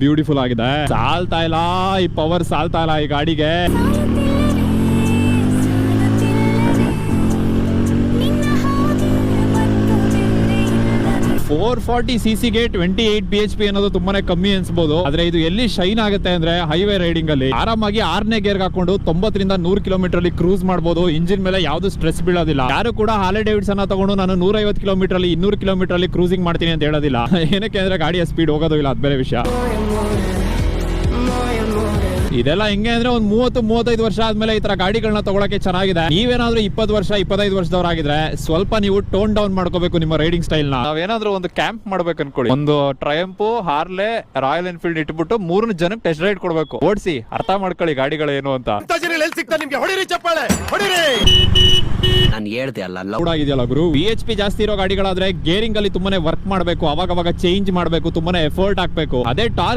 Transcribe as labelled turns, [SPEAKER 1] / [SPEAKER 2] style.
[SPEAKER 1] Beautiful ಆಗಿದೆ. ಸಾಲ್ತಾ ಇಲ್ಲ, ಈ ಪವರ್ ಸಾಲ್ತಾ ಇಲ್ಲ ಈ ಗಾಡಿಗೆ. 440cc ಗೆ 28 bhp ಅನ್ನೋದು ತುಂಬಾನೇ ಕಮ್ಮಿ ಅನ್ಸಬಹುದು. ಆದ್ರೆ ಇದು ಎಲ್ಲಿ ಶೈನ್ ಆಗುತ್ತೆ ಅಂದ್ರೆ ಹೈವೇ ರೈಡಿಂಗ್ ಅಲ್ಲಿ ಆರಾಮಾಗಿ 6ನೇ ಗೇರ್ ಹಾಕೊಂಡು 90 ರಿಂದ 100 ಕಿಲೋಮೀಟರ್ ಅಲ್ಲಿ ಕ್ರೂಸ್ ಮಾಡಬಹುದು. ಇಂಜಿನ್ ಮೇಲೆ ಯಾವ್ದು ಸ್ಟ್ರೆಸ್ ಬೀಳೋದಿಲ್ಲ. ಯಾರು ಕೂಡ ಹಾರ್ಲೆ ಡೇವಿಡ್ಸನ್ ತಗೊಂಡು ನಾನು 150 ಕಿಲೋಮೀಟರ್ ಅಲ್ಲಿ 200 ಕಿಲೋಮೀಟರ್ ಅಲ್ಲಿ ಕ್ರೂಸಿಂಗ್ ಮಾಡ್ತೀನಿ ಅಂತ ಹೇಳೋದಿಲ್ಲ. ಏನಕ್ಕೆ ಅಂದ್ರೆ ಗಾಡಿಯ ಸ್ಪೀಡ್ ಹೋಗೋದು ಇಲ್ಲ, ಅದ್ ಬೇರೆ ವಿಷಯ. ಇದೆಲ್ಲ ಹೆಂಗೆ ಅಂದ್ರೆ ಒಂದ್ 30-35 ವರ್ಷ ಆದ್ಮೇಲೆ ಈ ತರ ಗಾಡಿಗಳನ್ನ ತಗೊಳಕ್ಕೆ ಚೆನ್ನಾಗಿದೆ. ನೀವೇನಾದ್ರೂ 20 ವರ್ಷ 25 ವರ್ಷದವರಾಗಿದ್ರೆ ಸ್ವಲ್ಪ ನೀವು ಟೋನ್ ಡೌನ್ ಮಾಡ್ಕೋಬೇಕು ನಿಮ್ಮ ರೈಡಿಂಗ್ ಸ್ಟೈಲ್ ನ. ನಾವೇನಾದ್ರೂ ಒಂದು ಕ್ಯಾಂಪ್ ಮಾಡ್ಬೇಕು ಅನ್ಕೊಳ್ಳಿ, ಒಂದು ಟ್ರಯಂಪ್, ಹಾರ್ಲೆ, ರಾಯಲ್ ಎನ್ಫೀಲ್ಡ್ ಇಟ್ಬಿಟ್ಟು 3 ಜನಕ್ಕೆ ಟೆಸ್ಟ್ ರೈಡ್ ಕೊಡ್ಬೇಕು. ಓಡಿಸಿ ಅರ್ಥ ಮಾಡ್ಕೊಳ್ಳಿ ಗಾಡಿಗಳೇನು ಅಂತ.
[SPEAKER 2] ನಾನು ಹೇಳ್ದೆ ಅಲ್ಲ
[SPEAKER 1] ಕೂಡ ಇದೆಯಲ್ಲ ಗುರು, BHP ಜಾಸ್ತಿ ಇರೋ ಗಾಡಿಗಳಾದ್ರೆ ಗೇರಿಂಗ್ ಅಲ್ಲಿ ತುಂಬಾನೇ ವರ್ಕ್ ಮಾಡ್ಬೇಕು, ಅವಾಗ ಚೇಂಜ್ ಮಾಡ್ಬೇಕು, ತುಂಬಾನೇ ಎಫರ್ಟ್ ಹಾಕ್ಬೇಕು. ಅದೇ ಟಾರ್ಕ್